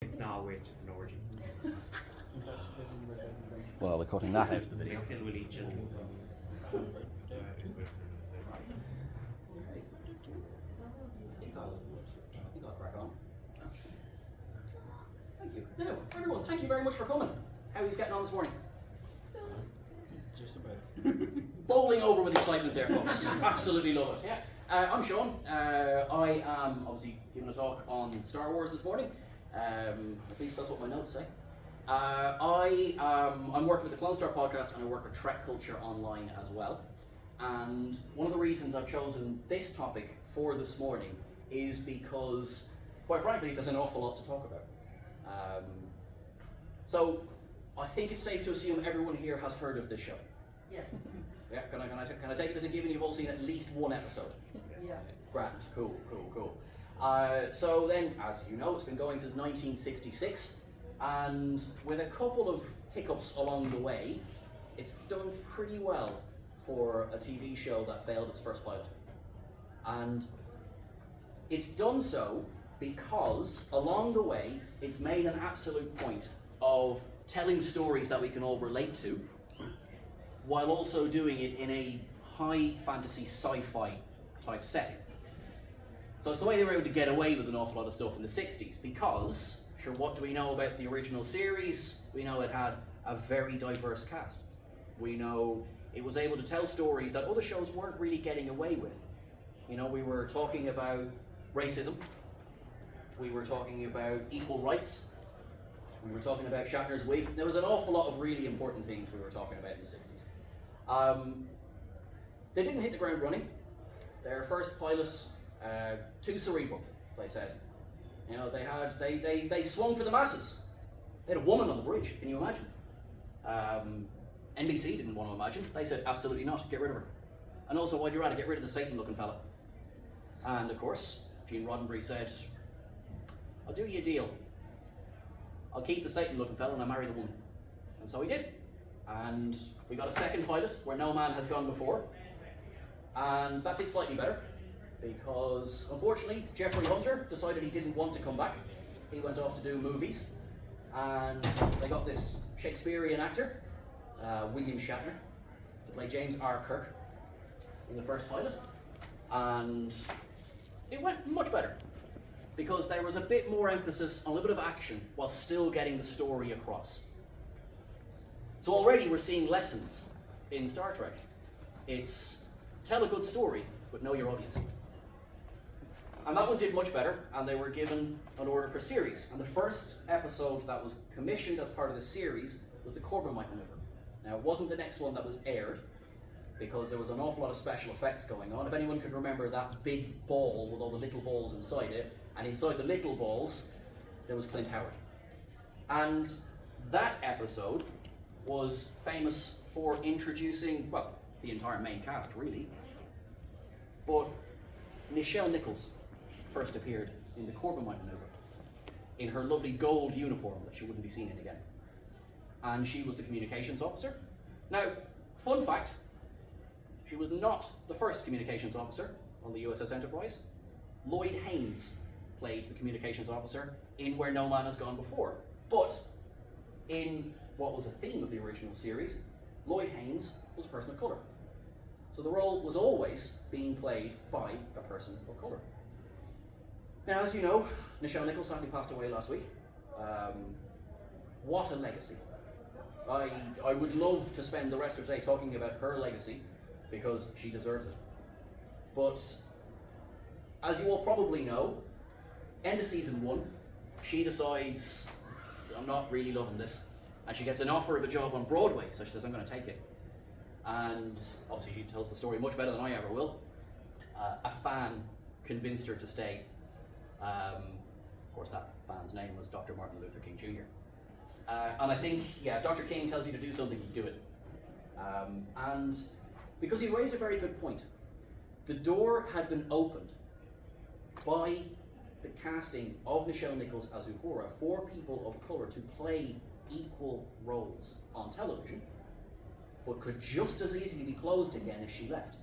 It's not a witch, it's an orgy. Well, we're cutting that out of the They video. still will eat children. I think I'll crack on. Thank you. Now, everyone, thank you very much for coming. How are you getting on this morning? Just about. Bowling over with excitement there, folks. Absolutely love it. Yeah. I'm Sean. I am obviously giving a talk on Star Wars this morning. At least that's what my notes say. I'm working with the Clone Star podcast, and I work with Trek Culture Online as well. And one of the reasons I've chosen this topic for this morning is because, quite frankly, there's an awful lot to talk about. So I think it's safe to assume everyone here has heard of this show. Yes. Yeah, can I take it as a given you've all seen at least one episode? Yeah. Grand, cool. So then, as you know, it's been going since 1966, and with a couple of hiccups along the way, it's done pretty well for a TV show that failed its first pilot. And it's done so because, along the way, it's made an absolute point of telling stories that we can all relate to, while also doing it in a high fantasy sci-fi type setting. So it's the way they were able to get away with an awful lot of stuff in the 60s, because, sure, what do we know about the original series? We know it had a very diverse cast. We know it was able to tell stories that other shows weren't really getting away with. You know, we were talking about racism, we were talking about equal rights, we were talking about Shatner's wig. There was an awful lot of really important things we were talking about in the 60s. They didn't hit the ground running. Their first pilot, too cerebral, they said. You know, they swung for the masses. They had a woman on the bridge, can you imagine? NBC didn't want to imagine. They said, absolutely not, get rid of her. And also, while you're at it, get rid of the Satan-looking fella. And of course, Gene Roddenberry said, I'll do you a deal. I'll keep the Satan-looking fella and I'll marry the woman. And so he did. And we got a second pilot where no man has gone before. And that did slightly better, because unfortunately, Jeffrey Hunter decided he didn't want to come back. He went off to do movies. And they got this Shakespearean actor, William Shatner, to play James R. Kirk in the first pilot. And it went much better, because there was a bit more emphasis on a little bit of action while still getting the story across. So already we're seeing lessons in Star Trek. It's tell a good story, but know your audience. And that one did much better, and they were given an order for series. And the first episode that was commissioned as part of the series was the Corbomite maneuver. Now, it wasn't the next one that was aired, because there was an awful lot of special effects going on. If anyone could remember that big ball with all the little balls inside it, and inside the little balls, there was Clint Howard. And that episode was famous for introducing, well, the entire main cast, really. But Nichelle Nichols first appeared in the Corbomite maneuver in her lovely gold uniform that she wouldn't be seen in again. And she was the communications officer. Now, fun fact, she was not the first communications officer on the USS Enterprise. Lloyd Haynes played the communications officer in Where No Man Has Gone Before. But in what was a theme of the original series, Lloyd Haynes was a person of colour. So the role was always being played by a person of colour. Now, as you know, Nichelle Nichols sadly passed away last week. What a legacy. I would love to spend the rest of the day talking about her legacy, because she deserves it. But, as you all probably know, end of season 1, she decides, I'm not really loving this, and she gets an offer of a job on Broadway, so she says, I'm going to take it. And obviously she tells the story much better than I ever will. A fan convinced her to stay. Of course, that fan's name was Dr. Martin Luther King Jr. And I think, yeah, if Dr. King tells you to do something, you do it. And because he raised a very good point. The door had been opened by the casting of Nichelle Nichols as Uhura for people of colour to play equal roles on television, but could just as easily be closed again if she left.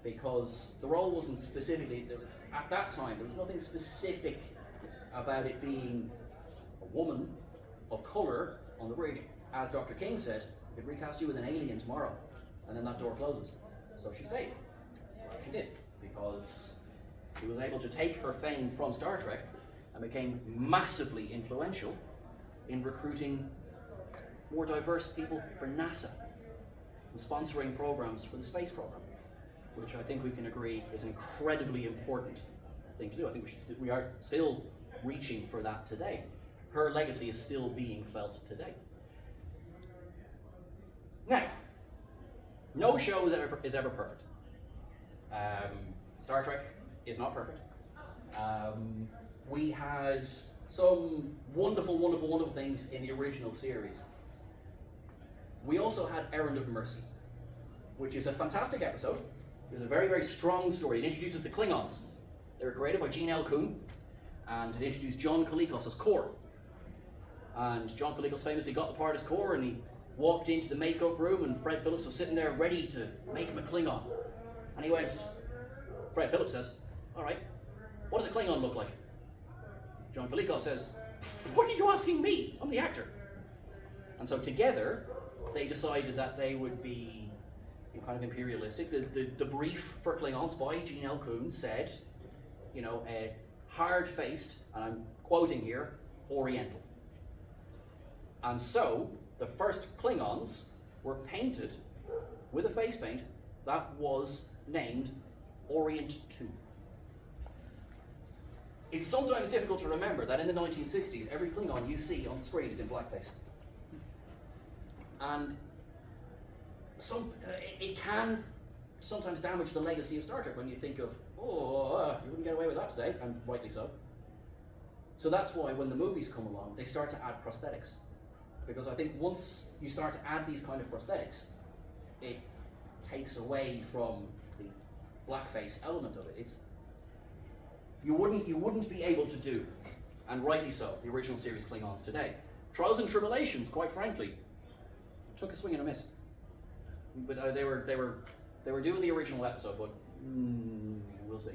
Because the role wasn't specifically, at that time, there was nothing specific about it being a woman of colour on the bridge. As Dr. King said, we could recast you with an alien tomorrow, and then that door closes. So she stayed. She did, because she was able to take her fame from Star Trek and became massively influential in recruiting more diverse people for NASA and sponsoring programs for the space program, which I think we can agree is an incredibly important thing to do. I think we are still reaching for that today. Her legacy is still being felt today. Now, no show is ever perfect. Star Trek is not perfect. We had some wonderful, wonderful, wonderful things in the original series. We also had Errand of Mercy, which is a fantastic episode. It was a very, very strong story. It introduces the Klingons. They were created by Gene L. Kuhn, and it introduced John Colicos as Kor. And John Colicos famously got the part as Kor, and he walked into the makeup room, and Fred Phillips was sitting there ready to make him a Klingon. And he went, Fred Phillips says, all right, what does a Klingon look like? John Colicos says, what are you asking me? I'm the actor. And so together, they decided that they would be kind of imperialistic. The brief for Klingons by Gene L. Kuhn said, you know, hard-faced, and I'm quoting here, Oriental. And so, the first Klingons were painted with a face paint that was named Orient 2. It's sometimes difficult to remember that in the 1960s, every Klingon you see on screen is in blackface. And it can sometimes damage the legacy of Star Trek when you think of, you wouldn't get away with that today, and rightly so. So that's why when the movies come along, they start to add prosthetics. Because I think once you start to add these kind of prosthetics, it takes away from the blackface element of it. You wouldn't be able to do, and rightly so, the original series Klingons today. Trials and Tribulations, quite frankly, took a swing and a miss. But they were doing the original episode, but we'll see.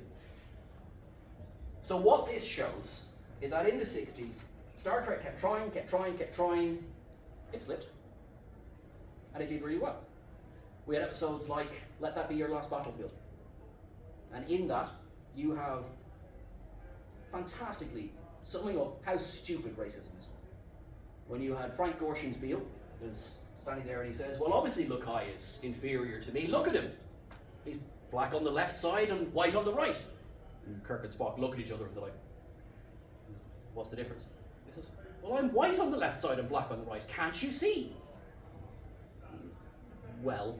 So what this shows is that in the 60s, Star Trek kept trying. It slipped, and it did really well. We had episodes like Let That Be Your Last Battlefield, and in that you have fantastically summing up how stupid racism is. When you had Frank Gorshin's Beale is standing there and he says, well, obviously Lukai is inferior to me. Look at him. He's black on the left side and white on the right. And Kirk and Spock look at each other and they're like, what's the difference? He says, well, I'm white on the left side and black on the right. Can't you see? Well,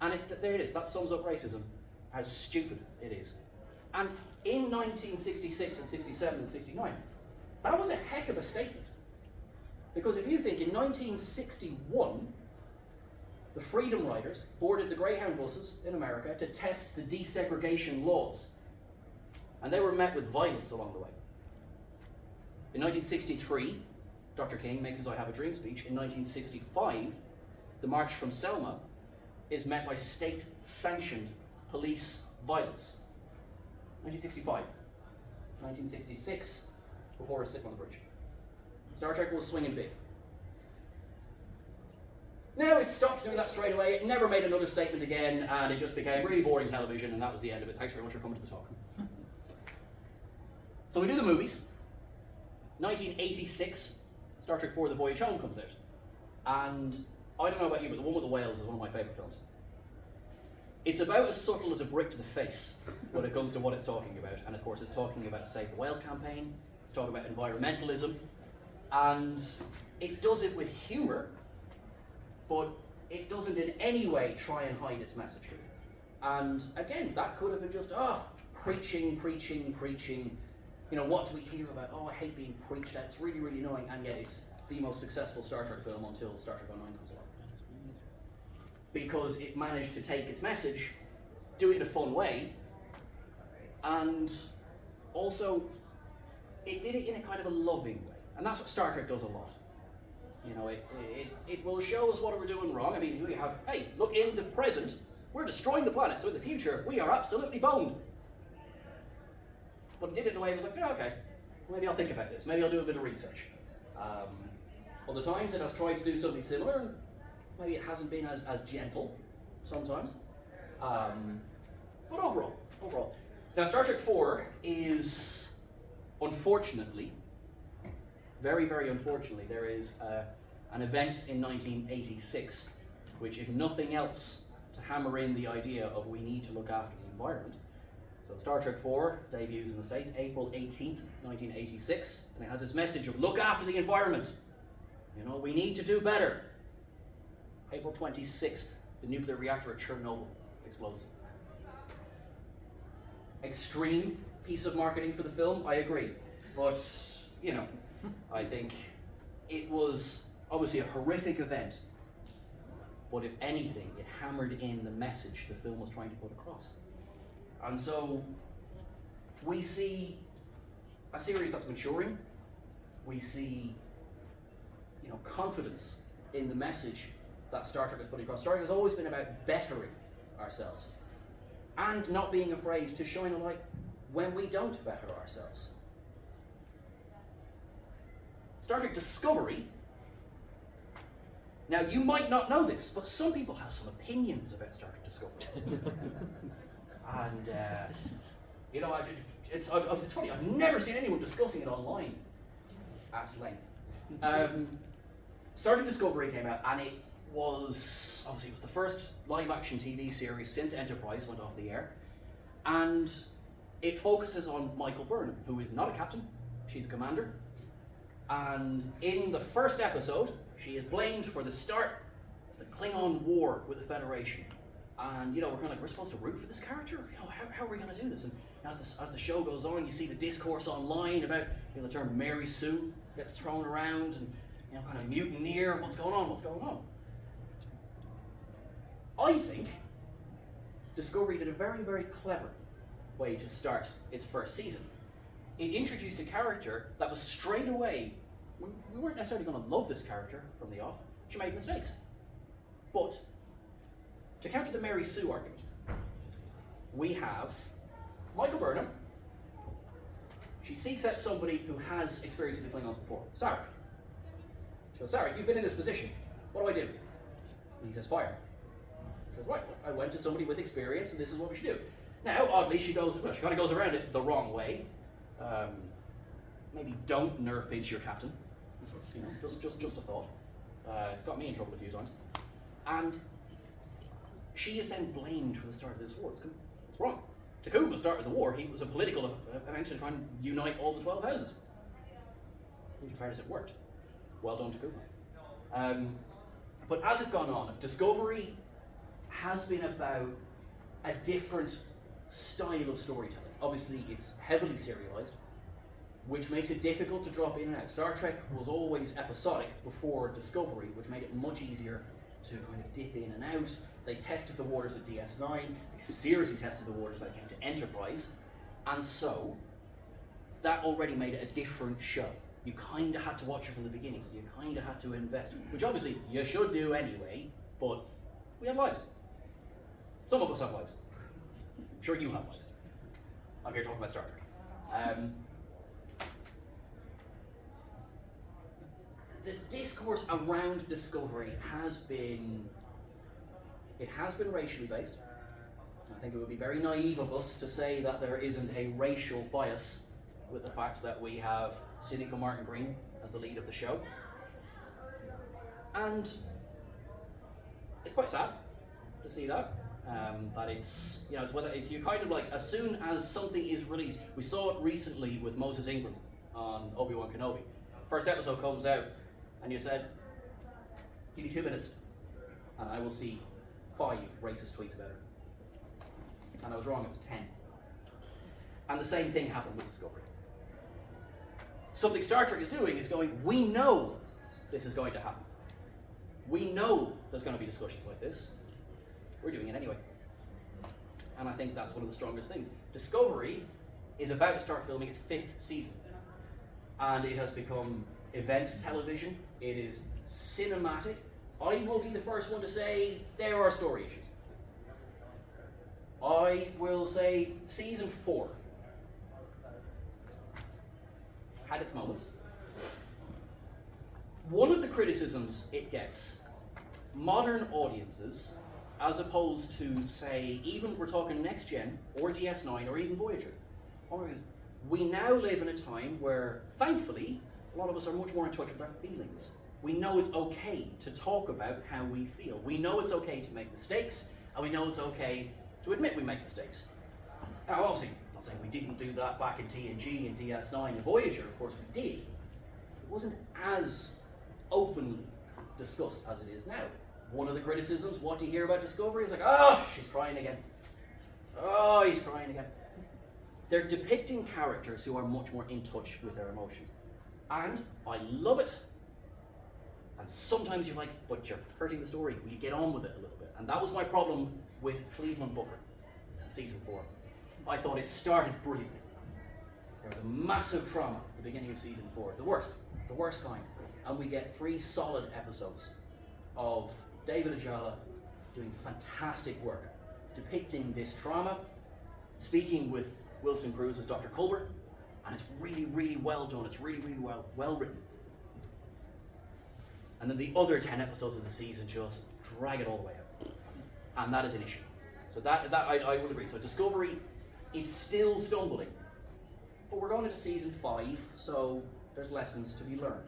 and there it is. That sums up racism, how stupid it is. And in 1966 and 67 and 69, that was a heck of a statement. Because if you think in 1961, the Freedom Riders boarded the Greyhound buses in America to test the desegregation laws. And they were met with violence along the way. In 1963, Dr. King makes his I Have a Dream speech. In 1965, the March from Selma is met by state-sanctioned police violence. 1965. 1966, the horror sitting on the bridge. Star Trek was swinging big. Now it stopped doing that straight away. It never made another statement again, and it just became really boring television, and that was the end of it. Thanks very much for coming to the talk. So we do the movies. 1986, Star Trek IV: The Voyage Home comes out. And I don't know about you, but the one with the whales is one of my favourite films. It's about as subtle as a brick to the face when it comes to what it's talking about. And of course, it's talking about the Save the Whales campaign, it's talking about environmentalism, and it does it with humour, but it doesn't in any way try and hide its message. And again, that could have been just, preaching. You know, what do we hear about? Oh, I hate being preached at. It's really, really annoying. And yet it's the most successful Star Trek film until Star Trek 09 comes along. Because it managed to take its message, do it in a fun way, and also it did it in a kind of a loving way. And that's what Star Trek does a lot. You know, it will show us what we're doing wrong. I mean, we have, hey, look, in the present, we're destroying the planet, so in the future, we are absolutely boned. But it did it in a way it was like, okay, maybe I'll think about this. Maybe I'll do a bit of research. Other times it has tried to do something similar, and maybe it hasn't been as gentle sometimes. But overall. Now, Star Trek 4 is, unfortunately, very, very unfortunately, there is an event in 1986, which, if nothing else, to hammer in the idea of we need to look after the environment. So Star Trek 4 debuts in the States April 18th, 1986, and it has this message of look after the environment. You know, we need to do better. April 26th, the nuclear reactor at Chernobyl explodes. Extreme piece of marketing for the film, I agree. But, you know, I think it was obviously a horrific event. But if anything, it hammered in the message the film was trying to put across. And so, we see a series that's maturing. We see, you know, confidence in the message that Star Trek is putting across. Star Trek has always been about bettering ourselves and not being afraid to shine a light when we don't better ourselves. Star Trek Discovery, now you might not know this, but some people have some opinions about Star Trek Discovery. And, you know, it's funny, I've never seen anyone discussing it online at length. Star Trek Discovery came out, and it was the first live-action TV series since Enterprise went off the air, and it focuses on Michael Burnham, who is not a captain, she's a commander, and in the first episode, she is blamed for the start of the Klingon War with the Federation. And, you know, we're supposed to root for this character? You know, how are we going to do this? And as the show goes on, you see the discourse online about, you know, the term Mary Sue gets thrown around, and, you know, kind of mutineer, what's going on? I think Discovery did a very, very clever way to start its first season. It introduced a character that was straight away, we weren't necessarily going to love this character from the off. She made mistakes. But to counter the Mary Sue argument, we have Michael Burnham. She seeks out somebody who has experience with the Klingons before, Sarek. She goes, Sarek, you've been in this position. What do I do? And he says, fire. She goes, right, I went to somebody with experience, and this is what we should do. Now, oddly, she kind of goes around it the wrong way. Maybe don't nerf pinch your captain. You know, just a thought. It's got me in trouble a few times. And she is then blamed for the start of this war. It's wrong. Takuma started the war. He was a political event to kind of unite all the 12 houses. In fairness, it worked. Well done, Takuma. But as it's gone on, Discovery has been about a different style of storytelling. Obviously, it's heavily serialized, which makes it difficult to drop in and out. Star Trek was always episodic before Discovery, which made it much easier to kind of dip in and out. They tested the waters with DS9, they seriously tested the waters when it came to Enterprise, and so that already made it a different show. You kind of had to watch it from the beginning, so you kind of had to invest, which obviously you should do anyway, but we have lives. Some of us have lives. I'm sure you have lives. I'm here talking about Star Trek. The discourse around Discovery has been racially based. I think it would be very naive of us to say that there isn't a racial bias with the fact that we have cynical Martin Green as the lead of the show. And it's quite sad to see that. That it's, you know, it's you kind of like, as soon as something is released, we saw it recently with Moses Ingram on Obi-Wan Kenobi. First episode comes out, and you said, give me 2 minutes, and I will see 5 racist tweets about it. And I was wrong, it was 10. And the same thing happened with Discovery. Something Star Trek is doing is going, we know this is going to happen. We know there's going to be discussions like this. We're doing it anyway. And I think that's one of the strongest things. Discovery is about to start filming its 5th season. And it has become event television. It is cinematic. I will be the first one to say there are story issues. I will say season 4 had its moments. criticisms it gets, modern audiences, as opposed to, say, even we're talking Next Gen, or DS9, or even Voyager, we now live in a time where, thankfully, a lot of us are much more in touch with our feelings. We know it's okay to talk about how we feel. We know it's okay to make mistakes, and we know it's okay to admit we make mistakes. Now, obviously, I'm not saying we didn't do that back in TNG and DS9 and Voyager, of course we did. It wasn't as openly discussed as it is now. One of the criticisms, what do you hear about Discovery? Is like, oh, she's crying again. Oh, he's crying again. They're depicting characters who are much more in touch with their emotions. And I love it. And sometimes you're like, but you're hurting the story. Will you get on with it a little bit? And that was my problem with Cleveland Booker in season 4. I thought it started brilliantly. There was a massive trauma at the beginning of season 4. The worst kind. And we get 3 solid episodes of David Ajala doing fantastic work, depicting this trauma, speaking with Wilson Cruz as Dr. Culber, and it's really, really well done. It's really, really well written. And then the other 10 episodes of the season just drag it all the way out. And that is an issue. So that I will agree. So Discovery, it's still stumbling. But we're going into season 5, so there's lessons to be learned.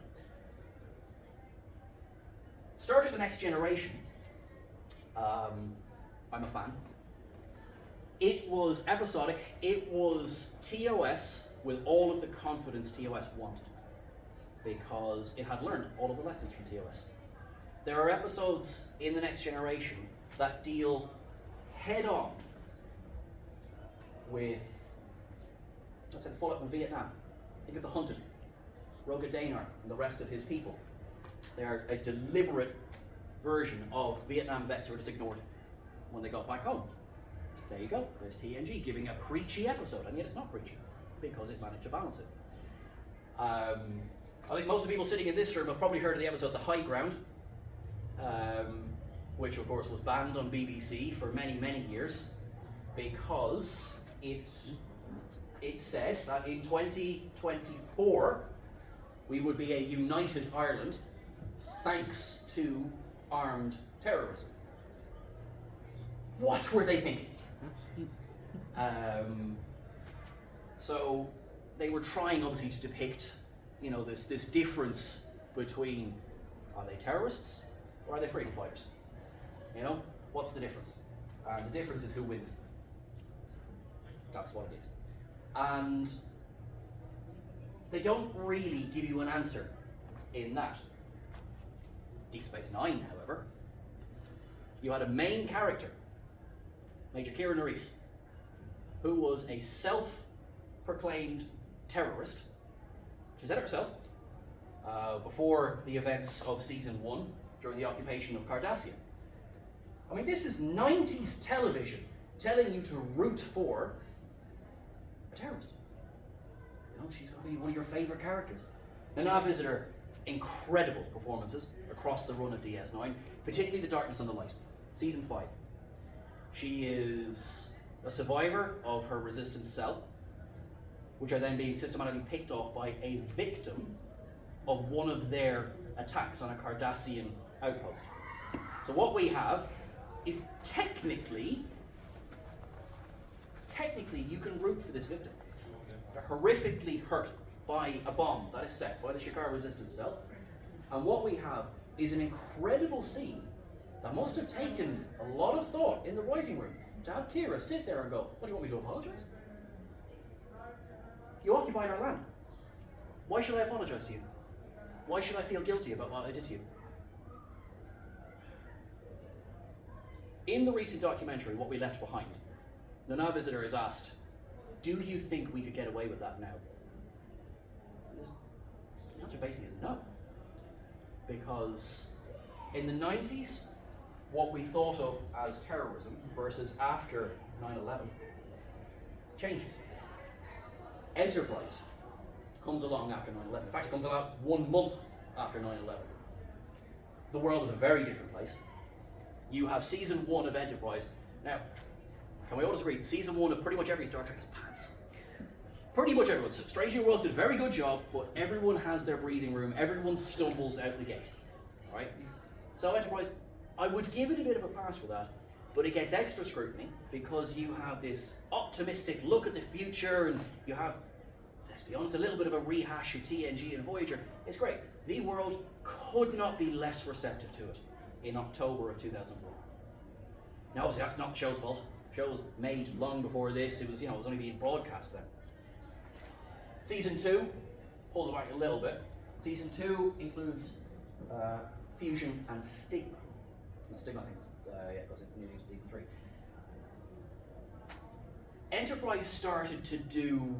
Starting the Next Generation, I'm a fan. It was episodic. It was TOS with all of the confidence TOS wanted, because it had learned all of the lessons from TOS. There are episodes in the Next Generation that deal head-on with, let's say, the fallout from Vietnam. Think of The Hunted, Roga Danar, and the rest of his people. They are a deliberate version of Vietnam vets who were just ignored when they got back home. There you go. There's TNG giving a preachy episode, and yet it's not preachy because it managed to balance it. I think most of the people sitting in this room have probably heard of the episode The High Ground, which of course was banned on BBC for many, many years because it said that in 2024 we would be a united Ireland thanks to armed terrorism. What were they thinking? So they were trying obviously to depict, you know, this difference between, are they terrorists or are they freedom fighters? You know, what's the difference? And the difference is who wins. That's what it is. And they don't really give you an answer in that. Deep Space Nine, however, you had a main character, Major Kira Nerys, who was a self-proclaimed terrorist. She said it herself, before the events of season 1, during the occupation of Cardassia. I mean, this is 90s television telling you to root for a terrorist. You know, she's going to be one of your favorite characters. Nana Visitor, incredible performances across the run of DS9, particularly The Darkness and the Light, season 5. She is a survivor of her resistance cell, which are then being systematically picked off by a victim of one of their attacks on a Cardassian outpost. So what we have is technically you can root for this victim. They're horrifically hurt by a bomb that is set by the Shikar resistance cell. And what we have is an incredible scene that must have taken a lot of thought in the writing room to have Kira sit there and go, what, do you want me to apologize? You occupied our land. Why should I apologize to you? Why should I feel guilty about what I did to you? In the recent documentary, What We Left Behind, Nana Visitor is asked, do you think we could get away with that now? The answer basically is no. Because in the 90s, what we thought of as terrorism versus after 9/11 changes. Enterprise comes along after 9/11. In fact, it comes about 1 month after 9/11. The world is a very different place. You have season 1 of Enterprise. Now, can we all agree, season 1 of pretty much every Star Trek is pants. Pretty much everyone. Strange New Worlds did a very good job, but everyone has their breathing room. Everyone stumbles out the gate. right? So Enterprise, I would give it a bit of a pass for that, but it gets extra scrutiny because you have this optimistic look at the future, and you have, let's be honest, a little bit of a rehash of TNG and Voyager. It's great. The world could not be less receptive to it in October of 2004. Now, obviously, that's not the show's fault. The show was made long before this. It was, it was only being broadcast then. Season 2, hold it back a little bit. Season 2 includes Fusion and Stigma. And Stigma, I think, goes into Season 3. Enterprise started to do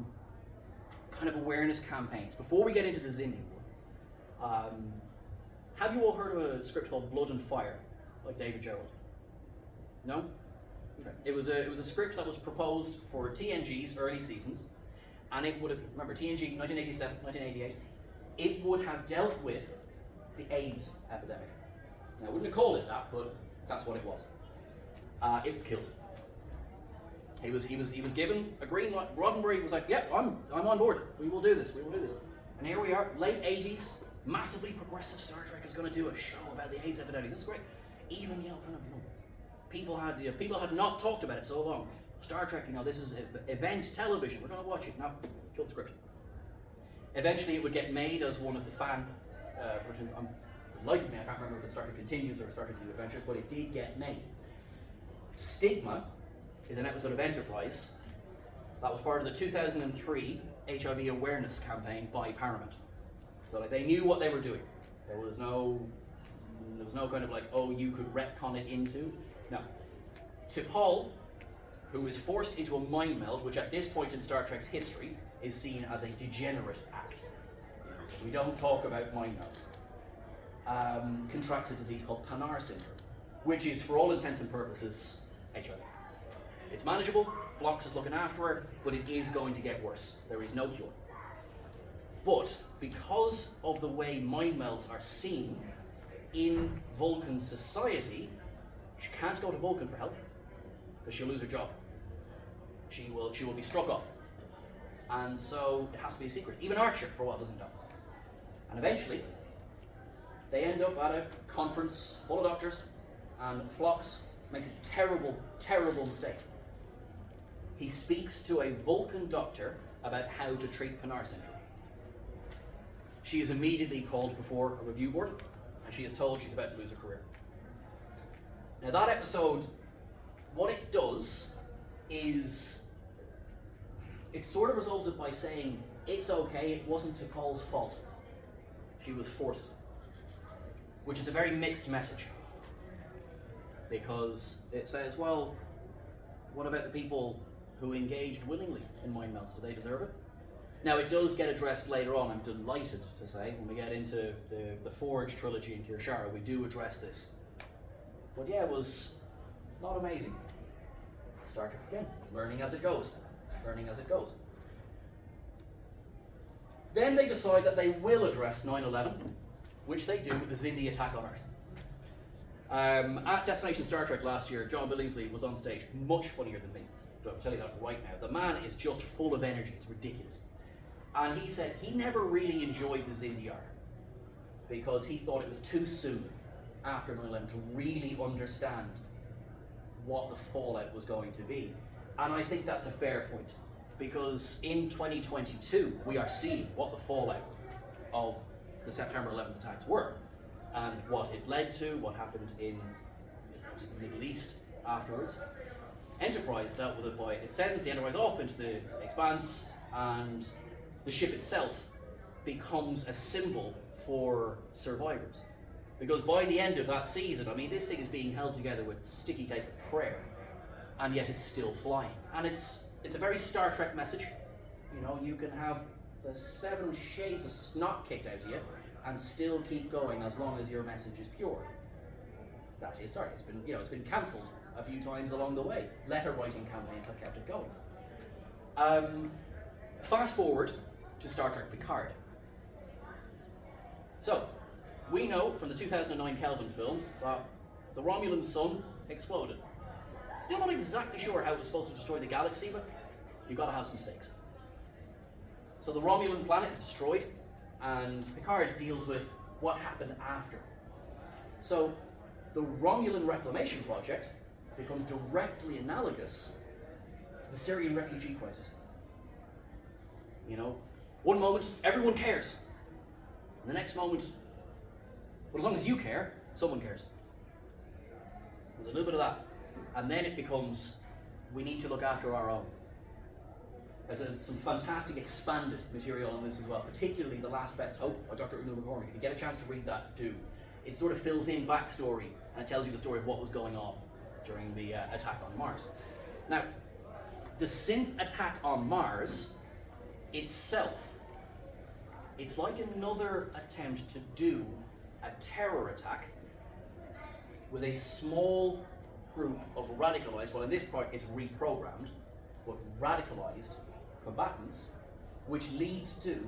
kind of awareness campaigns. Before we get into the Xindi War, have you all heard of a script called Blood and Fire by David Gerrold? No? Okay. It was a script that was proposed for TNG's early seasons, and it would have, remember TNG 1987, 1988, it would have dealt with the AIDS epidemic. Now, I wouldn't have called it that, but that's what it was. It was killed. He was given a green light. Roddenberry was like, "Yep, I'm on board. We will do this. We will do this." And here we are, late 80s, massively progressive Star Trek is going to do a show about the AIDS epidemic. This is great. Even people had not talked about it so long. Star Trek, this is event television. We're going to watch it. Now, kill the script. Eventually, it would get made as one of the fan versions. Life of me, I can't remember if it started Continues or started New Adventures, but it did get made. Stigma is an episode of Enterprise that was part of the 2003 HIV awareness campaign by Paramount. So they knew what they were doing. There was no kind of like, oh, you could retcon it into. No. T'Pol, who is forced into a mind meld, which at this point in Star Trek's history is seen as a degenerate act. We don't talk about mind melds. Contracts a disease called Panar syndrome, which is, for all intents and purposes, HIV. It's manageable, Phlox is looking after her, but it is going to get worse. There is no cure. But because of the way mind melds are seen in Vulcan society, she can't go to Vulcan for help because she'll lose her job. She will be struck off. And so it has to be a secret. Even Archer, for a while, doesn't know. And eventually, they end up at a conference full of doctors, and Phlox makes a terrible, terrible mistake. He speaks to a Vulcan doctor about how to treat Panar syndrome. She is immediately called before a review board, and she is told she's about to lose her career. Now that episode, what it does is, it sort of resolves it by saying, it's okay, it wasn't T'Pol's fault. She was forced. Which is a very mixed message. Because it says, well, what about the people who engaged willingly in mind melds? Do they deserve it? Now, it does get addressed later on, I'm delighted to say. When we get into the Forge trilogy in Kirshara, we do address this. But yeah, it was not amazing. Star Trek again, learning as it goes. Learning as it goes. Then they decide that they will address 9/11, which they do with the Xindi attack on Earth. At Destination Star Trek last year, John Billingsley was on stage, much funnier than me. I'll tell you that right now. The man is just full of energy, it's ridiculous. And he said he never really enjoyed the Xindi arc because he thought it was too soon after 9/11 to really understand what the fallout was going to be. And I think that's a fair point, because in 2022 we are seeing what the fallout of the September 11th attacks were, and what it led to, what happened in the Middle East afterwards. Enterprise dealt with it by, it sends the Enterprise off into the expanse, and the ship itself becomes a symbol for survivors. Because by the end of that season, I mean, this thing is being held together with sticky tape prayer, and yet it's still flying. And it's a very Star Trek message. You know, you can have the 7 shades of snot kicked out of you and still keep going as long as your message is pure. That is Star Trek. It's been cancelled a few times along the way. Letter writing campaigns have kept it going. Fast forward to Star Trek Picard. So, we know from the 2009 Kelvin film that the Romulan sun exploded. Still not exactly sure how it was supposed to destroy the galaxy, but you've got to have some stakes. So the Romulan planet is destroyed, and Picard deals with what happened after. So the Romulan Reclamation Project becomes directly analogous to the Syrian refugee crisis. You know, one moment everyone cares, and the next moment, well, as long as you care, someone cares. There's a little bit of that, and then it becomes, we need to look after our own. There's some fantastic expanded material on this as well, particularly The Last Best Hope by Dr. Una McCormick. If you get a chance to read that, do. It sort of fills in backstory and it tells you the story of what was going on during the attack on Mars. Now, the synth attack on Mars itself, it's like another attempt to do a terror attack with a small group of radicalized, well in this part it's reprogrammed, but radicalized combatants, which leads to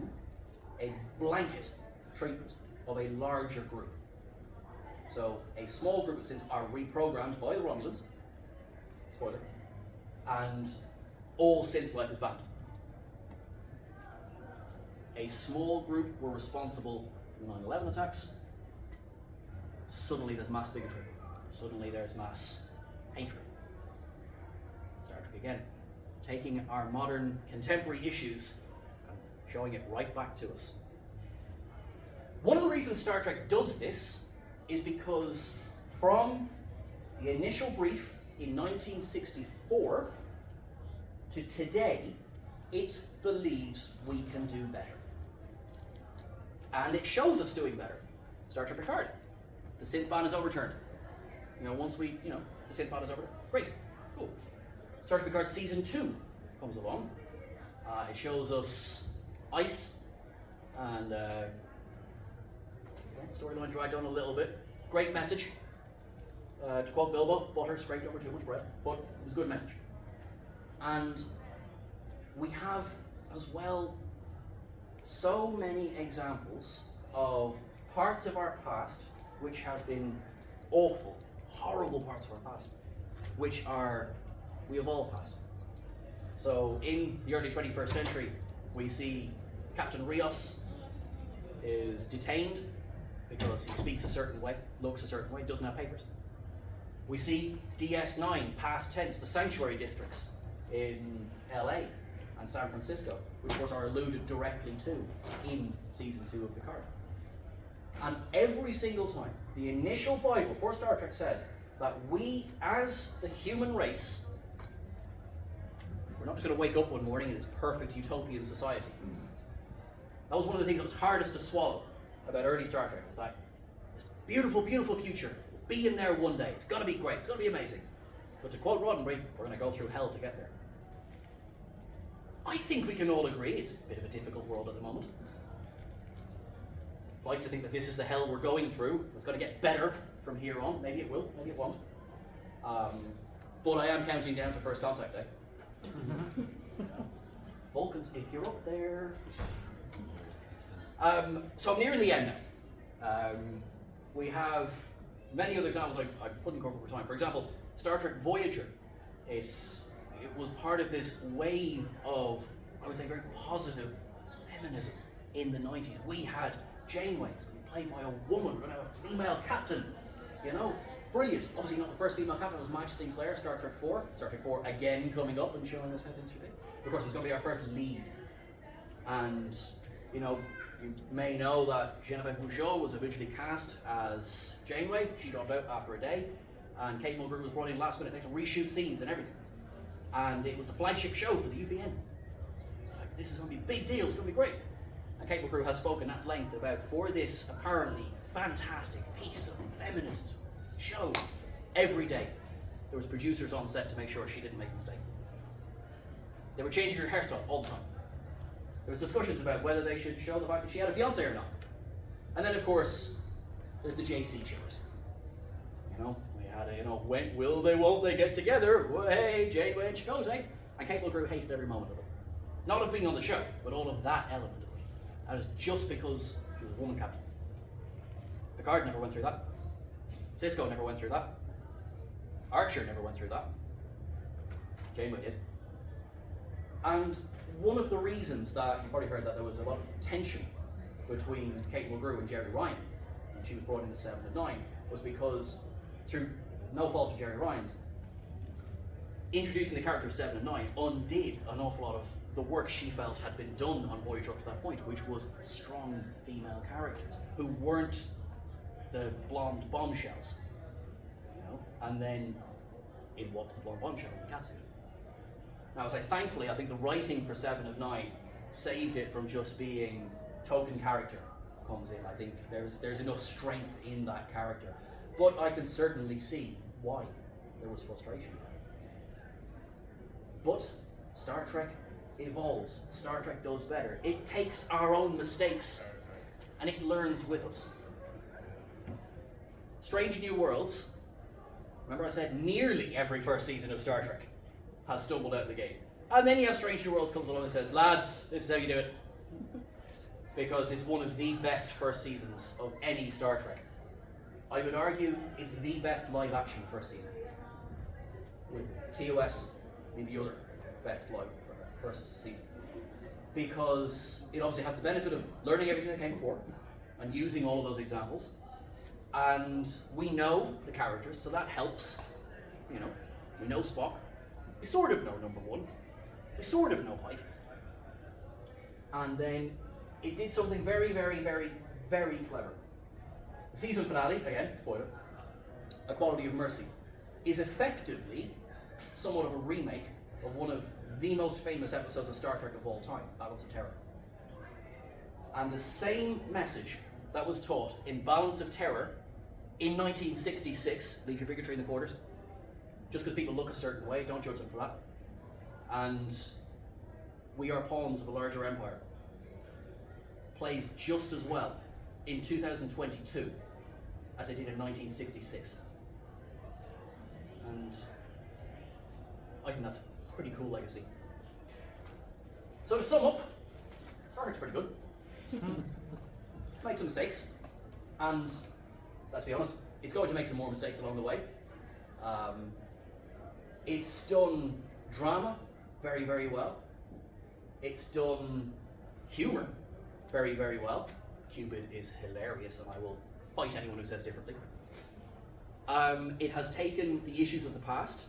a blanket treatment of a larger group. So a small group of synths are reprogrammed by the Romulans, spoiler, and all synth life is banned. A small group were responsible for the 9/11 attacks. Suddenly there's mass bigotry. Suddenly there's mass hatred. Star Trek again, taking our modern contemporary issues and showing it right back to us. One of the reasons Star Trek does this is because from the initial brief in 1964 to today, it believes we can do better. And it shows us doing better. Star Trek Picard. The synth ban is overturned. You know, once we, the synth ban is overturned. Great, cool. Star Trek Picard Season 2 comes along. It shows us ice and storyline dragged on a little bit. Great message. To quote Bilbo, butter scraped over too much bread, but it was a good message. And we have as well so many examples of parts of our past which have been awful, horrible parts of our past, which we evolve past. So in the early 21st century, we see Captain Rios is detained because he speaks a certain way, looks a certain way, doesn't have papers. We see DS9, past tense, the sanctuary districts in LA and San Francisco, which of course are alluded directly to in Season 2 of Picard. And every single time, the initial Bible for Star Trek says that we, as the human race, we're not just going to wake up one morning in this perfect utopian society. That was one of the things that was hardest to swallow about early Star Trek. It's like, this beautiful, beautiful future. We'll be in there one day. It's going to be great. It's going to be amazing. But to quote Roddenberry, we're going to go through hell to get there. I think we can all agree it's a bit of a difficult world at the moment. I'd like to think that this is the hell we're going through. It's going to get better from here on. Maybe it will, maybe it won't. But I am counting down to First Contact Day. Vulcans, if you're up there. So I'm nearing the end now. We have many other examples I couldn't cover for time. For example, Star Trek Voyager. It was part of this wave of, I would say, very positive feminism in the 90s. We had Janeway, played by a woman. We're going to have a female captain. Brilliant. Obviously not the first female captain, it was Madge Sinclair, Star Trek 4. Star Trek 4 again coming up and showing us how things should be. Of course, it was going to be our first lead. And, you may know that Genevieve Bujold was originally cast as Janeway. She dropped out after a day. And Kate Mulgrew was brought in last minute to reshoot scenes and everything. And it was the flagship show for the UPN. Like, this is going to be a big deal, it's going to be great. And Kate Mulgrew has spoken at length about, for this apparently fantastic piece of feminist show, every day there was producers on set to make sure she didn't make a mistake. They were changing her hairstyle all the time. There was discussions about whether they should show the fact that she had a fiance or not. And then of course, there's the JC shows. We had when will they, won't they get together? Well, hey, Janeway and Chakotay. And Kate Mulgrew hated every moment of it. Not of being on the show, but all of that element of it. And it was just because she was a woman captain. Picard never went through that. Sisko never went through that. Archer never went through that. Janeway did. And one of the reasons that, you've probably heard that there was a lot of tension between Kate Mulgrew and Jerry Ryan when she was brought into 7 of 9, was because, through no fault of Jerry Ryan's, introducing the character of 7 of 9 undid an awful lot of the work she felt had been done on Voyager up to that point, which was strong female characters who weren't the blonde bombshells, you know. And then in walks the blonde bombshell in the catsuit. Now, thankfully, I think the writing for 7 of 9 saved it from just being token character comes in. I think there's enough strength in that character, but I can certainly see why there was frustration. But Star Trek evolves. Star Trek does better. It takes our own mistakes and it learns with us. Strange New Worlds, remember I said nearly every first season of Star Trek has stumbled out the gate. And then you have Strange New Worlds comes along and says, lads, this is how you do it. Because it's one of the best first seasons of any Star Trek. I would argue it's the best live action first season. With TOS being the other best live first season. Because it obviously has the benefit of learning everything that came before and using all of those examples. And we know the characters, so that helps. You know, we know Spock. We sort of know Number One. We sort of know Pike. And then it did something very, very, very, very clever. The season finale, again, spoiler, A Quality of Mercy, is effectively somewhat of a remake of one of the most famous episodes of Star Trek of all time, Balance of Terror. And the same message that was taught in Balance of Terror in 1966, leave your bigotry in the quarters. Just because people look a certain way, don't judge them for that. And we are pawns of a larger empire. Plays just as well in 2022 as it did in 1966. And I think that's a pretty cool legacy. So to sum up, Star Trek's pretty good. Made some mistakes, and let's be honest, it's going to make some more mistakes along the way. It's done drama very, very well. It's done humor very, very well. Cupid is hilarious, and I will fight anyone who says differently. It has taken the issues of the past,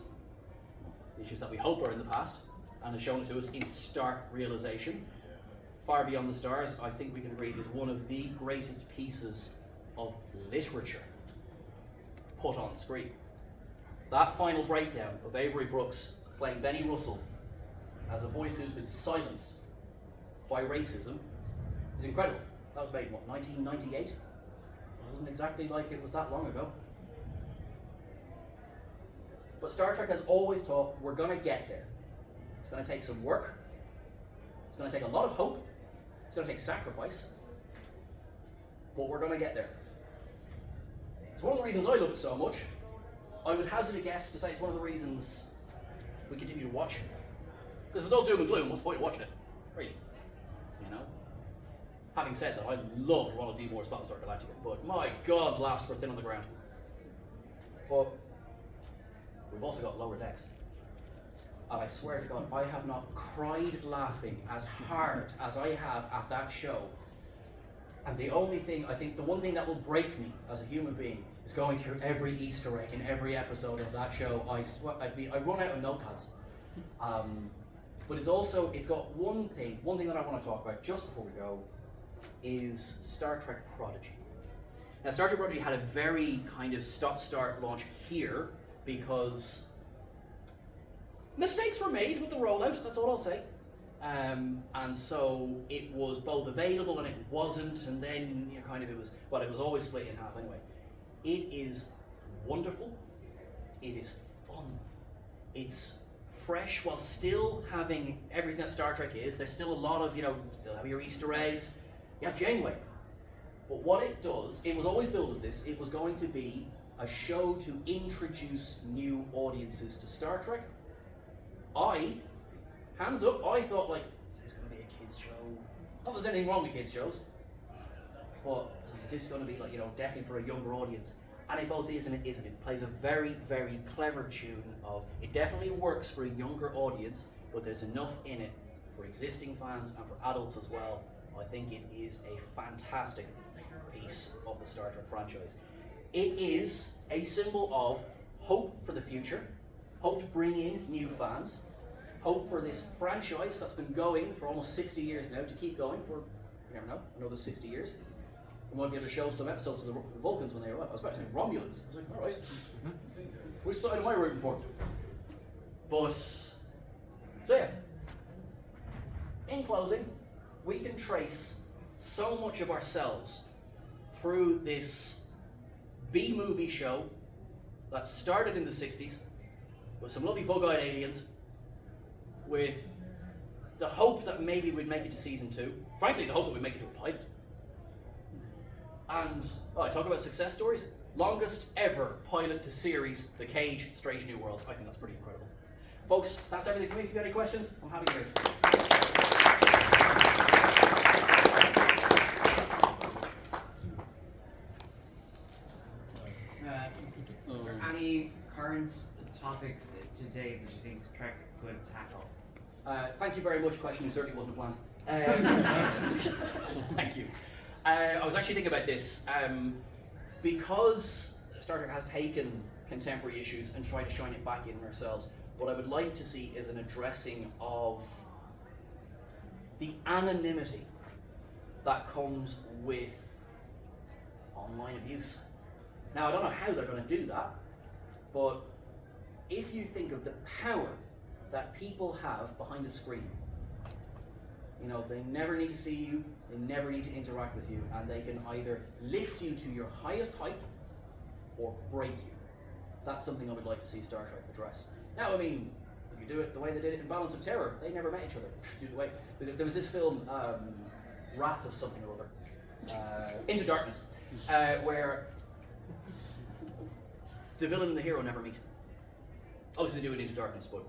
the issues that we hope are in the past, and has shown it to us in stark realization. Far Beyond the Stars, I think we can agree, is one of the greatest pieces of literature put on screen. That final breakdown of Avery Brooks playing Benny Russell as a voice who's been silenced by racism is incredible. That was made, what, 1998? It wasn't exactly like it was that long ago. But Star Trek has always taught we're going to get there. It's going to take some work. It's going to take a lot of hope. It's going to take sacrifice. But we're going to get there. It's one of the reasons I love it so much. I would hazard a guess to say it's one of the reasons we continue to watch. Because if it's all doom and gloom, what's the point of watching it? Really. You know? Having said that, I loved Ronald D. Moore's Battlestar Galactica, but my God, laughs were thin on the ground. But we've also got Lower Decks. And I swear to God, I have not cried laughing as hard as I have at that show. And the only thing, I think, the one thing that will break me as a human being is going through every Easter egg in every episode of that show. I run out of notepads. But it's got one thing that I want to talk about just before we go, is Star Trek Prodigy. Now, Star Trek Prodigy had a very kind of stop-start launch here because mistakes were made with the rollout, that's all I'll say. And so it was both available and it wasn't, and then it was always split in half anyway. It is wonderful, it is fun, it's fresh while still having everything that Star Trek is. There's still a lot of, still have your Easter eggs, you have Janeway. But what it does, it was always billed as this, it was going to be a show to introduce new audiences to Star Trek. Hands up, I thought, is this going to be a kids show? Not that there's anything wrong with kids shows, but is this going to be definitely for a younger audience? And it both is and it isn't. It plays a very, very clever tune of, it definitely works for a younger audience, but there's enough in it for existing fans and for adults as well. I think it is a fantastic centerpiece of the Star Trek franchise. It is a symbol of hope for the future, hope to bring in new fans, hope for this franchise that's been going for almost 60 years now to keep going for, you never know, another 60 years. We might be able to show some episodes to the Vulcans when they arrive. I was about to say Romulans. I was like, alright, which side am I rooting for? But, so yeah, in closing, we can trace so much of ourselves through this B-movie show that started in the 60s with some lovely bug-eyed aliens, with the hope that maybe we'd make it to season 2. Frankly, the hope that we'd make it to a pilot. And, I talk about success stories. Longest ever pilot to series, The Cage, Strange New Worlds. I think that's pretty incredible. Folks, that's everything for me. If you have any questions, I'm happy to hear it. Is there any current topics today that you think Trek could tackle? Thank you very much. Question certainly wasn't planned. Thank you. I was actually thinking about this because Star Trek has taken contemporary issues and tried to shine it back in ourselves. What I would like to see is an addressing of the anonymity that comes with online abuse. Now, I don't know how they're going to do that, but if you think of the power that people have behind a screen, you know, they never need to see you, they never need to interact with you, and they can either lift you to your highest height or break you. That's something I would like to see Star Trek address. Now, I mean, if you do it the way they did it in Balance of Terror, they never met each other. There was this film, Wrath of something or other, Into Darkness, where the villain and the hero never meet. Obviously they do it Into Darkness, but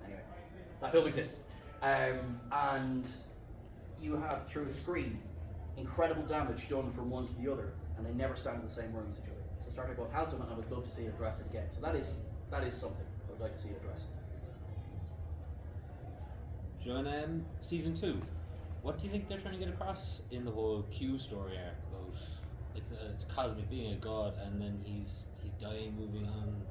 anyway, that film exists. And you have, through a screen, incredible damage done from one to the other, and they never stand in the same room as each other. So Star Trek has done it, and I would love to see it address it again. So that is something I would like to see it address. John, season 2, what do you think they're trying to get across in the whole Q story arc about it's cosmic being a god, and then he's dying, moving on?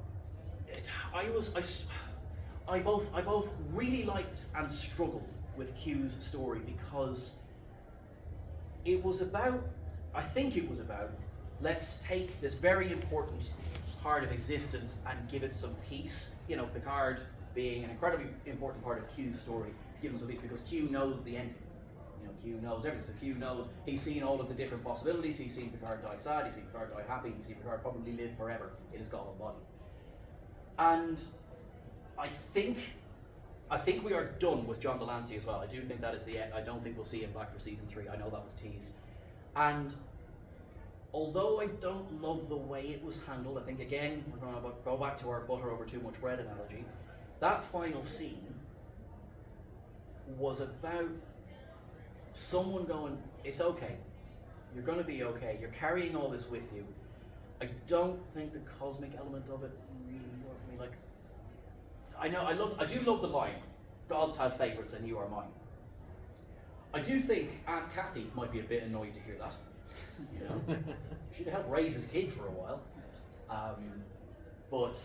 I both really liked and struggled with Q's story because I think it was about, let's take this very important part of existence and give it some peace. You know, Picard being an incredibly important part of Q's story, to give him some peace because Q knows the ending. You know, Q knows everything. So Q knows, he's seen all of the different possibilities. He's seen Picard die sad, he's seen Picard die happy, he's seen Picard probably live forever in his golem body. And I think we are done with John Delancey as well. I do think that is the end. I don't think we'll see him back for season 3. I know that was teased. And although I don't love the way it was handled, I think again, we're going to go back to our butter over too much bread analogy. That final scene was about someone going, it's okay. You're going to be okay. You're carrying all this with you. I don't think the cosmic element of it really worked me. Like, I do love the line, gods have favourites and you are mine. I do think Aunt Kathy might be a bit annoyed to hear that. You know, she'd help raise his kid for a while. But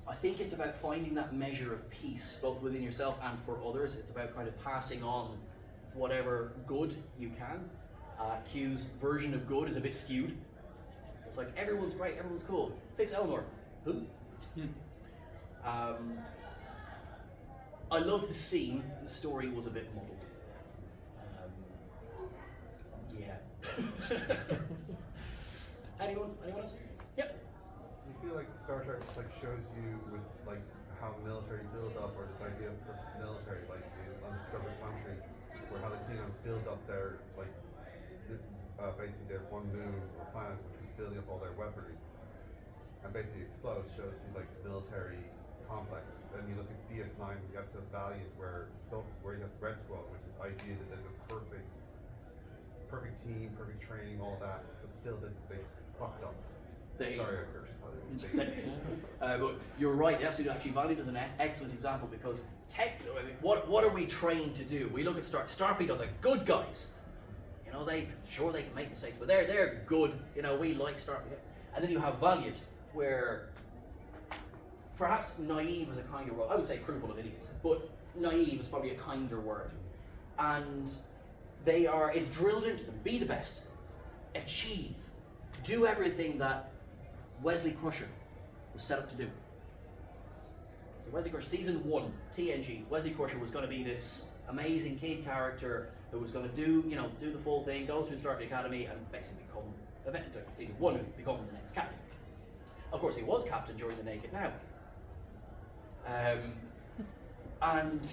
I think it's about finding that measure of peace, both within yourself and for others. It's about kind of passing on whatever good you can. Q's version of good is a bit skewed. It's like, everyone's great, everyone's cool. Fix Eleanor. Who? I loved the scene. The story was a bit muddled. Yeah. Anyone else? Yep. Do you feel like Star Trek like shows you with like how military build up, or this idea of military, like the undiscovered country, where how the Klingons build up their like basically their one moon or planet, which was building up all their weaponry, and basically explodes, shows you like the military complex. Then you look at DS9, the episode Valiant, where you have Red Squad, which is the idea that they have a perfect team, perfect training, all that, but still they fucked up. Sorry, I cursed, by the way. But you're right, absolutely. Actually, Valiant is an excellent example because what are we trained to do? We look at Starfleet are the good guys. You they can make mistakes, but they're good. We like Starfleet. And then you have Valiant, where perhaps naive is a kinder word. I would say crew full of idiots, but naive is probably a kinder word. And it's drilled into them: be the best, achieve, do everything that Wesley Crusher was set up to do. So Wesley Crusher, season 1, TNG, Wesley Crusher was going to be this amazing kid character who was going to do the full thing, go through Starfleet Academy and basically become, season 1, become the next captain. Of course, he was captain during the Naked Now. And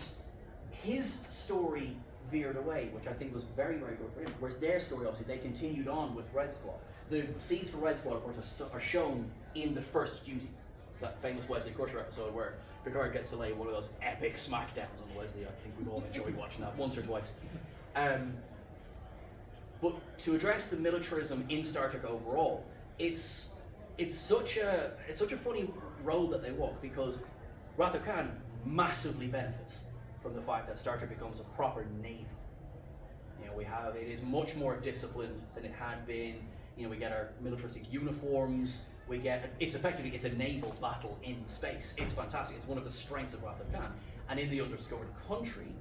his story veered away, which I think was very, very good for him. Whereas their story, obviously, they continued on with Red Squad. The seeds for Red Squad, of course, are shown in the first duty, that famous Wesley Crusher episode where Picard gets to lay one of those epic smackdowns on Wesley. I think we've all enjoyed watching that once or twice. But to address the militarism in Star Trek overall, it's such a funny road that they walk, because Wrath of Khan massively benefits from the fact that Star Trek becomes a proper navy. It is much more disciplined than it had been. We get our militaristic uniforms. It's a naval battle in space. It's fantastic. It's one of the strengths of Wrath of Khan. And in the Undiscovered Country,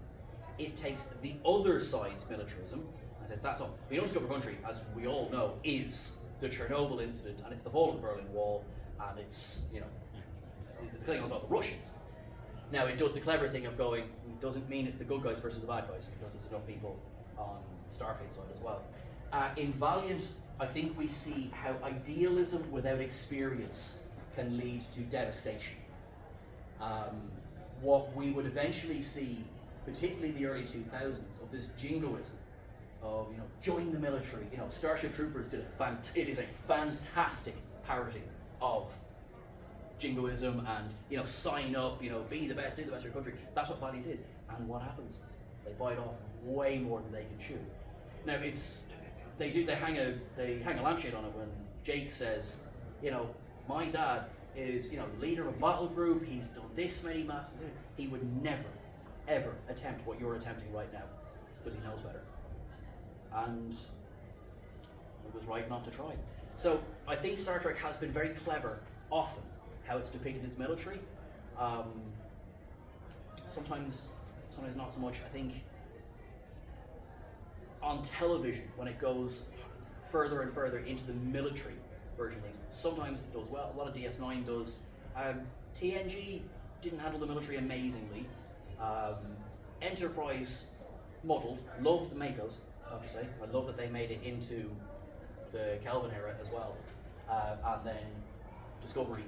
it takes the other side's militarism and says that's all. The Undiscovered Country, as we all know, is the Chernobyl incident, and it's the fall of the Berlin Wall, and it's the Klingons are the Russians. Now it does the clever thing of going, it doesn't mean it's the good guys versus the bad guys, because there's enough people on Starfleet side as well. In Valiant, I think we see how idealism without experience can lead to devastation. What we would eventually see, particularly in the early 2000s, of this jingoism of join the military. Starship Troopers did it is a fantastic parody of jingoism and sign up, be the best, do the best for your country. That's what Valiant is. And what happens? They bite off way more than they can chew. Now they hang a lampshade on it when Jake says, my dad is leader of a battle group. He's done this many maps. He would never, ever attempt what you're attempting right now, because he knows better. And it was right not to try. So I think Star Trek has been very clever, often, how it's depicted its military. Sometimes not so much. I think on television, when it goes further and further into the military version of things, sometimes it does well. A lot of DS9 does. TNG didn't handle the military amazingly. Enterprise muddled. Loved the Makos, I have to say. I love that they made it into the Kelvin era as well. And then Discovery,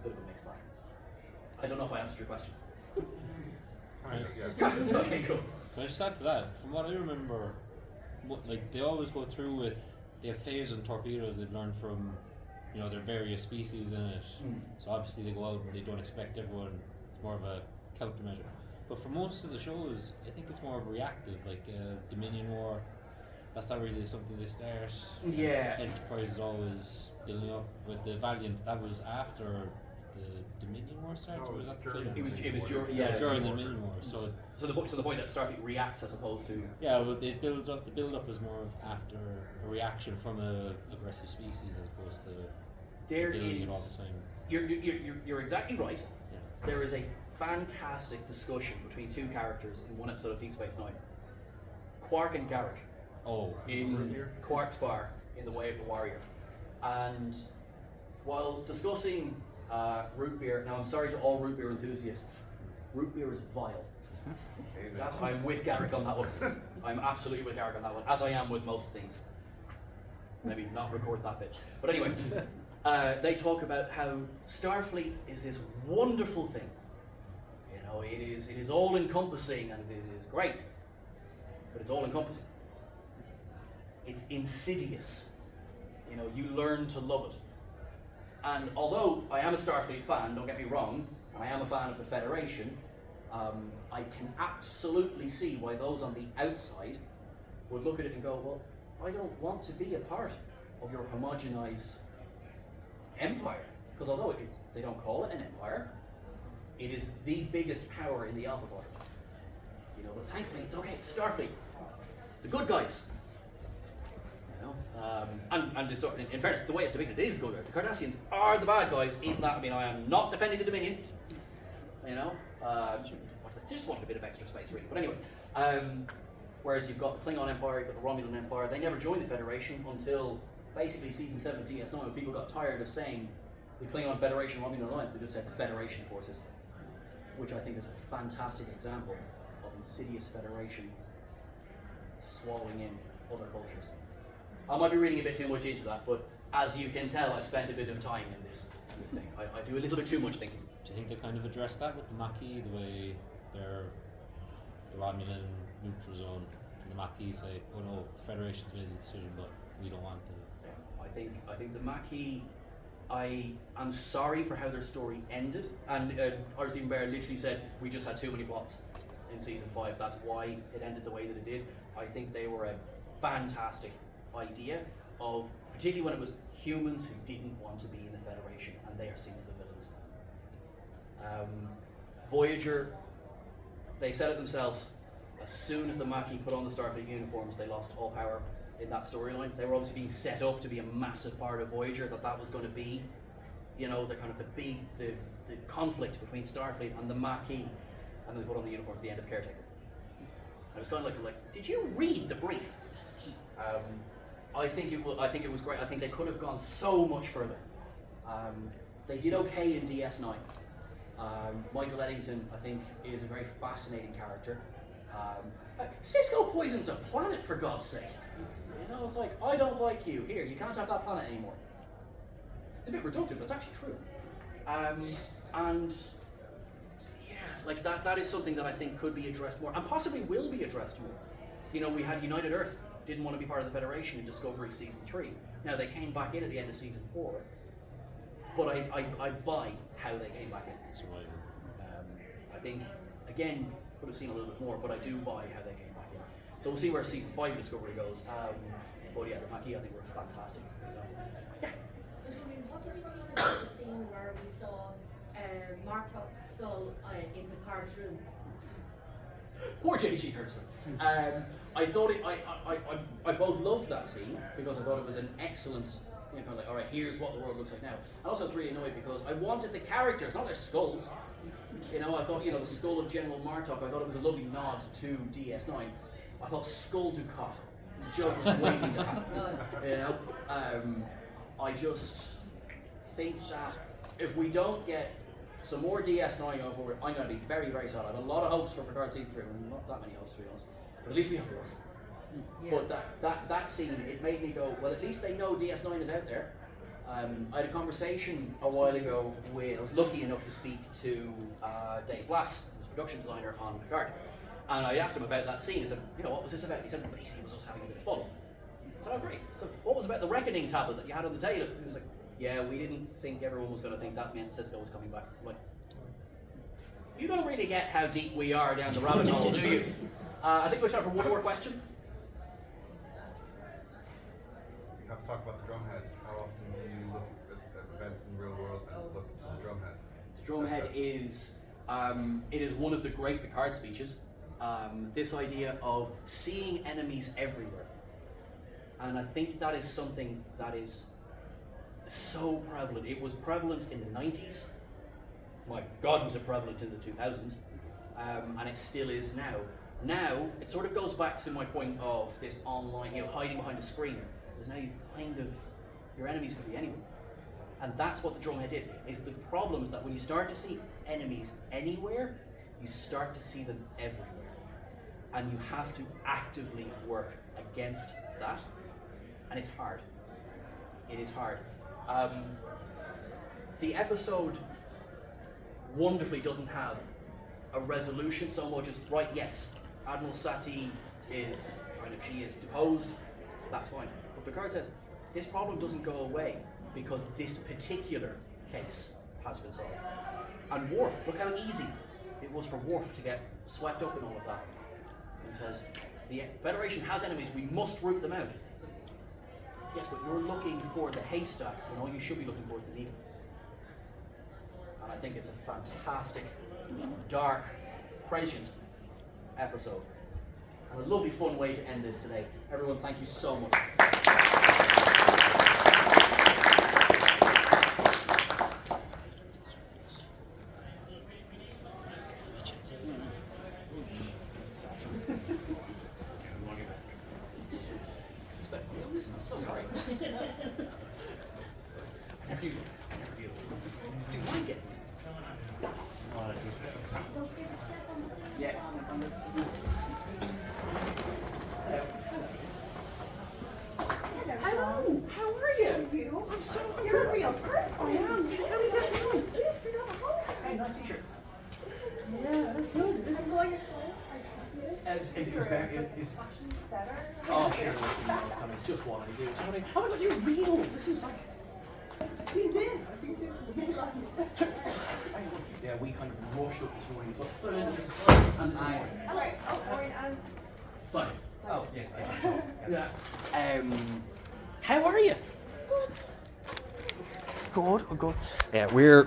bit of a mixed bag. I don't know if I answered your question. Okay, cool. Can I just add to that? From what I remember, they always go through with, they have phasers and torpedoes they've learned from, their various species in it. So obviously they go out and they don't expect everyone. It's more of a countermeasure. But for most of the shows, I think it's more of reactive, like Dominion War. That's not really something they start. Yeah. Enterprise is always building up. With the Valiant, that was after the Dominion War starts, or was that the It was during the Dominion War. So the point that Starfleet reacts as opposed to but it builds up. The build up is more of after a reaction from a aggressive species as opposed to building it all the time. You're exactly right. Yeah. There is a fantastic discussion between two characters in one episode of Deep Space Nine. Quark and Garrick. In Quark's bar in The Way of the Warrior. And while discussing root beer, now I'm sorry to all root beer enthusiasts, root beer is vile. I'm with Garrick on that one. I'm absolutely with Garrick on that one, as I am with most things. Maybe not record that bit. But anyway, they talk about how Starfleet is this wonderful thing. It is all encompassing and it is great, but it's all encompassing. It's insidious. You learn to love it. And although I am a Starfleet fan, don't get me wrong, and I am a fan of the Federation, I can absolutely see why those on the outside would look at it and go, well, I don't want to be a part of your homogenized empire. Because although they don't call it an empire, it is the biggest power in the Alpha Quadrant. But thankfully it's okay, it's Starfleet. The good guys. You know? And it's, in fairness, the way it's depicted, it is good. The Cardassians are the bad guys in that. I mean, I am not defending the Dominion. You know? Just wanted a bit of extra space, really. But anyway. Whereas you've got the Klingon Empire, you've got the Romulan Empire, they never joined the Federation until basically season 7 of DS9, when people got tired of saying the Klingon Federation Romulan Alliance, they just said the Federation forces, which I think is a fantastic example of insidious Federation swallowing in other cultures. I might be reading a bit too much into that, but as you can tell, I've spent a bit of time in this thing. I do a little bit too much thinking. Do you think they kind of addressed that with the Maquis, the way they're the Romulan neutral zone, and the Maquis say, oh no, Federation's made the decision, but we don't want them. I think the Maquis, I am sorry for how their story ended, and Arsene Bear literally said, we just had too many plots in season 5, that's why it ended the way that it did. I think they were a fantastic idea of, particularly when it was humans who didn't want to be in the Federation, and they are seen as the villains. Voyager, they said it themselves, as soon as the Maquis put on the Starfleet uniforms, they lost all power in that storyline. They were obviously being set up to be a massive part of Voyager, that was going to be, you know, the kind of the conflict between Starfleet and the Maquis, and then they put on the uniforms at the end of Caretaker. I was kind of like, did you read the brief? I think it was great. I think they could have gone so much further. They did okay in DS9. Michael Eddington, I think, is a very fascinating character. Cisco poisons a planet, for God's sake. You know, it's like, I don't like you. Here, you can't have that planet anymore. It's a bit reductive, but it's actually true. And yeah, like that is something that I think could be addressed more, and possibly will be addressed more. You know, we had United Earth didn't want to be part of the Federation in Discovery season 3. Now they came back in at the end of season 4, but I buy how they came back in. I think, again, could have seen a little bit more, but I do buy how they came back in. So we'll see where season 5 of Discovery goes. But yeah, the Maquis I think were fantastic. Yeah. What did you think about the scene where we saw Martok's skull in Picard's room? Poor J.G. Hertzler. I thought I both loved that scene because I thought it was an excellent, you know, kind of like, all right, here's what the world looks like now. And also I was really annoyed because I wanted the characters, not their skulls. You know, I thought, you know, the skull of General Martok, I thought it was a lovely nod to DS9. I thought Skull Ducat. The joke was waiting to happen. You know, I just think that if we don't get some more DS9 going forward, I'm going to be very, very sad. I have a lot of hopes for Picard season 3. Not that many hopes, to be honest. But at least we have Worf. Yeah. But that scene, it made me go, well, at least they know DS9 is out there. I had a conversation a while ago with, I was lucky enough to speak to Dave Blass, who's production designer on Picard. And I asked him about that scene. I said, you know, what was this about? He said, basically it was us having a bit of fun. I said, oh great. So what was about the reckoning tablet that you had on the table? He was like, yeah, we didn't think everyone was going to think that meant Cisco was coming back. I'm like, you don't really get how deep we are down the rabbit hole, do you? I think we're time for one more question. We have to talk about the drumhead. How often do you look at events in the real world and look to the drumhead? The drumhead is, it is one of the great Picard speeches. This idea of seeing enemies everywhere. And I think that is something that is so prevalent. It was prevalent in the 90s. My God, was it prevalent in the 2000s. And it still is now. Now, it sort of goes back to my point of this online, you know, hiding behind a screen. Because now you kind of, your enemies could be anyone. And that's what the drumhead did. Is the problem is that when you start to see enemies anywhere, you start to see them everywhere. And you have to actively work against that. And it's hard. It is hard. The episode wonderfully doesn't have a resolution so much as, right, yes, Admiral Sati is kind of, she is deposed, that's fine. But Picard says, this problem doesn't go away because this particular case has been solved. And Worf, look how easy it was for Worf to get swept up in all of that. And he says, the Federation has enemies, we must root them out. Yes, but you're looking for the haystack, and all you should be looking for is the needle. And I think it's a fantastic, dark, prescient episode. And a lovely, fun way to end this today. Everyone, thank you so much. never do. Do you like it? Don't forget to step on the thing. Yeah, step on the. Hello, how are you? I'm so You're a real person. I am. How are you getting on? Yes, we got a house. Hey, nice t-shirt. Yeah, that's good. I saw your soul. It was very. Fashion setter. Oh, sure, listen, it's just what I do. It's what I. Oh my God, you're real. This is like. I've been in from the midnight. Yeah, we kind of rushed up this morning. So then this is sorry, and this is morning. Sorry. Oh, Maureen and. Sorry. Oh, yes, I should. Yeah. How are you? Good. Good. Yeah, we're